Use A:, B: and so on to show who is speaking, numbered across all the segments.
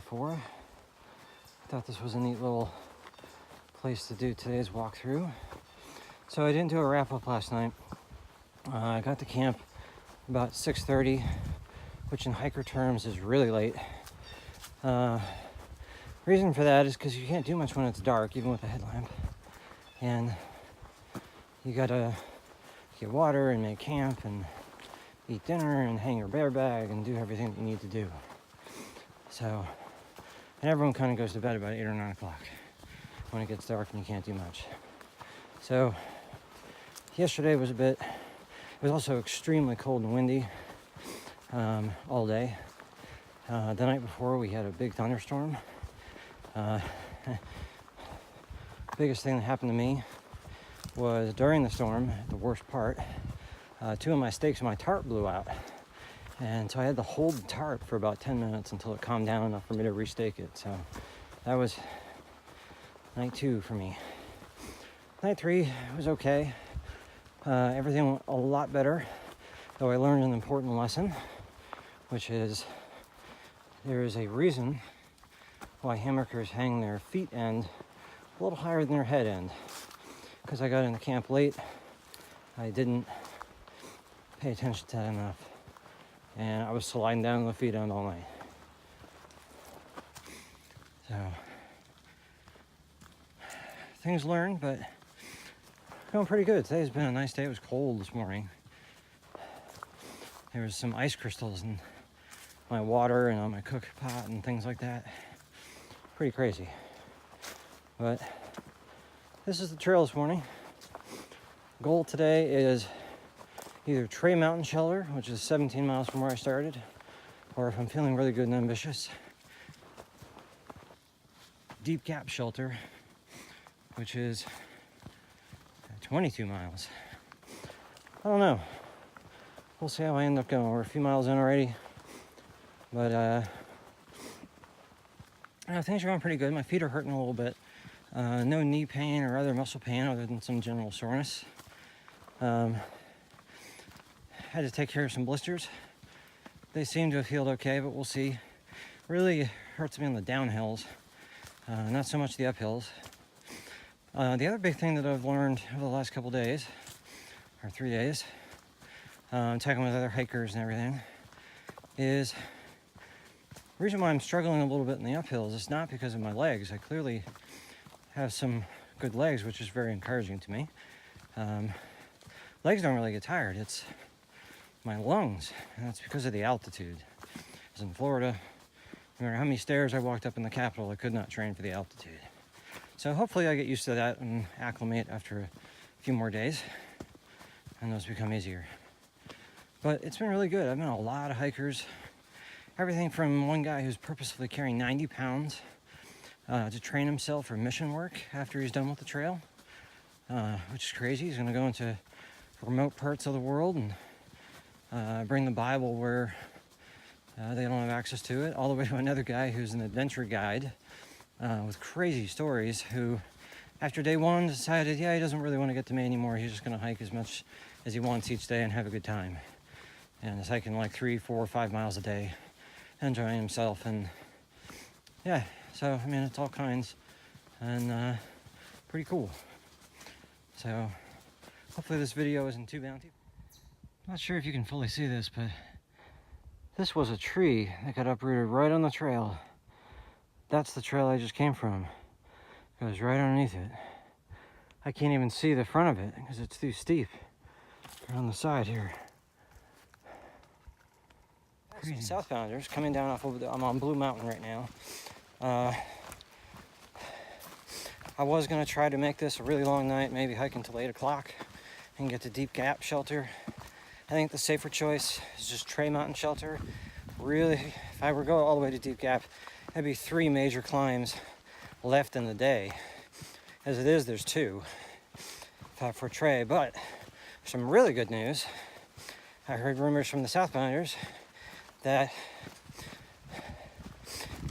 A: day 4. Thought this was a neat little place to do today's walkthrough. So I didn't do a wrap-up last night. I got to camp about 6:30, which in hiker terms is really late. Reason for that is because you can't do much when it's dark, even with a headlamp. And you gotta get water and make camp and eat dinner and hang your bear bag and do everything that you need to do. So, and everyone kind of goes to bed about 8 or 9 o'clock when it gets dark and you can't do much. So, yesterday was it was also extremely cold and windy all day. The night before we had a big thunderstorm. Biggest thing that happened to me was during the storm, the worst part, 2 of my stakes in my tarp blew out. And so I had to hold the tarp for about 10 minutes until it calmed down enough for me to restake it. So that was night 2 for me. Night 3 was okay. Everything went a lot better, though I learned an important lesson, which is there is a reason why hammockers hang their feet end a little higher than their head end. Because I got into camp late, I didn't pay attention to that enough. And I was sliding down the feet end all night. So, things learned, but going pretty good. Today's been a nice day. It was cold this morning. There was some ice crystals in my water and on my cook pot and things like that. Pretty crazy. But this is the trail this morning. Goal today is either Tray Mountain Shelter, which is 17 miles from where I started, or if I'm feeling really good and ambitious, Deep Gap Shelter, which is 22 miles. I don't know. We'll see how I end up going. We're a few miles in already, but things are going pretty good. My feet are hurting a little bit. No knee pain or other muscle pain other than some general soreness. Had to take care of some blisters. They seem to have healed okay, but we'll see. Really hurts me on the downhills, not so much the uphills. The other big thing that I've learned over the last couple days, or 3 days, talking with other hikers and everything, is the reason why I'm struggling a little bit in the uphills is not because of my legs. I clearly have some good legs, which is very encouraging to me. Legs don't really get tired. It's my lungs, and that's because of the altitude. As in Florida, no matter how many stairs I walked up in the Capitol, I could not train for the altitude. So hopefully I get used to that and acclimate after a few more days, and those become easier. But it's been really good. I've met a lot of hikers. Everything from one guy who's purposefully carrying 90 pounds to train himself for mission work after he's done with the trail, which is crazy. He's going to go into remote parts of the world and bring the Bible where they don't have access to it, all the way to another guy who's an adventure guide with crazy stories who, after day 1, decided, he doesn't really want to get to me anymore. He's just going to hike as much as he wants each day and have a good time. And is hiking like 3, 4, 5 miles a day, enjoying himself. And yeah, so, I mean, it's all kinds and pretty cool. So hopefully this video isn't too bounty. Not sure if you can fully see this, but this was a tree that got uprooted right on the trail. That's the trail I just came from. It goes right underneath it. I can't even see the front of it because it's too steep. Right on the side here. Crazy. Southbounders coming down off of I'm on Blue Mountain right now. I was gonna try to make this a really long night, maybe hike until 8 o'clock and get to Deep Gap Shelter. I think the safer choice is just Tray Mountain Shelter. Really, if I were to go all the way to Deep Gap, that'd be 3 major climbs left in the day. As it is, there's 2 for Tray, but some really good news. I heard rumors from the Southbounders that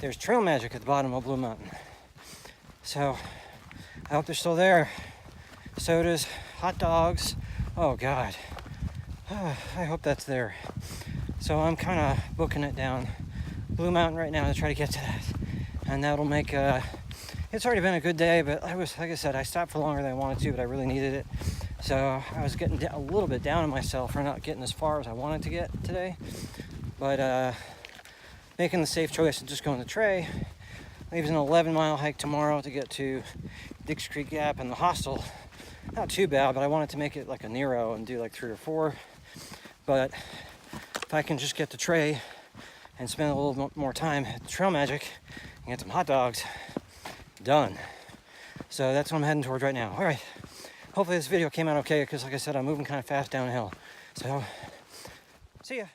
A: there's trail magic at the bottom of Blue Mountain. So I hope they're still there. Sodas, hot dogs, oh God. I hope that's there. So I'm kind of booking it down Blue Mountain right now to try to get to that. and that'll make it's already been a good day, but like I said, I stopped for longer than I wanted to, but I really needed it. So I was getting a little bit down on myself for not getting as far as I wanted to get today, but making the safe choice of just going to Tray leaves an 11-mile hike tomorrow to get to Dix Creek Gap and the hostel. Not too bad, but I wanted to make it like a Nero and do like 3 or 4. But if I can just get to Tray and spend a little more time at Trail Magic and get some hot dogs, done. So that's what I'm heading towards right now. All right. Hopefully this video came out okay, because like I said, I'm moving kind of fast downhill. So, see ya.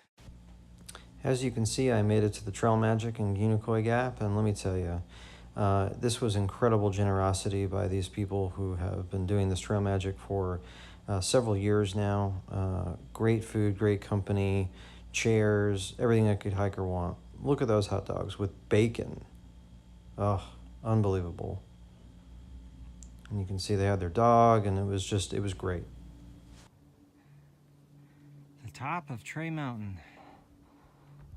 A: As you can see, I made it to the Trail Magic in Unicoi Gap, and let me tell you, this was incredible generosity by these people who have been doing this Trail Magic for several years now. Great food, great company, chairs, everything a good hiker want. Look at those hot dogs with bacon. Oh, unbelievable. And you can see they had their dog, and it was great. The top of Tray Mountain.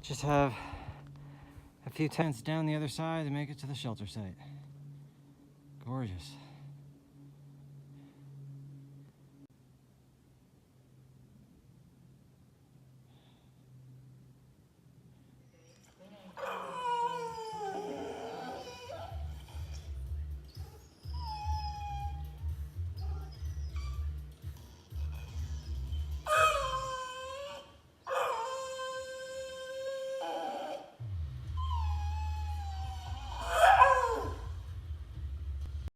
A: Just have a few tents down the other side to make it to the shelter site. Gorgeous.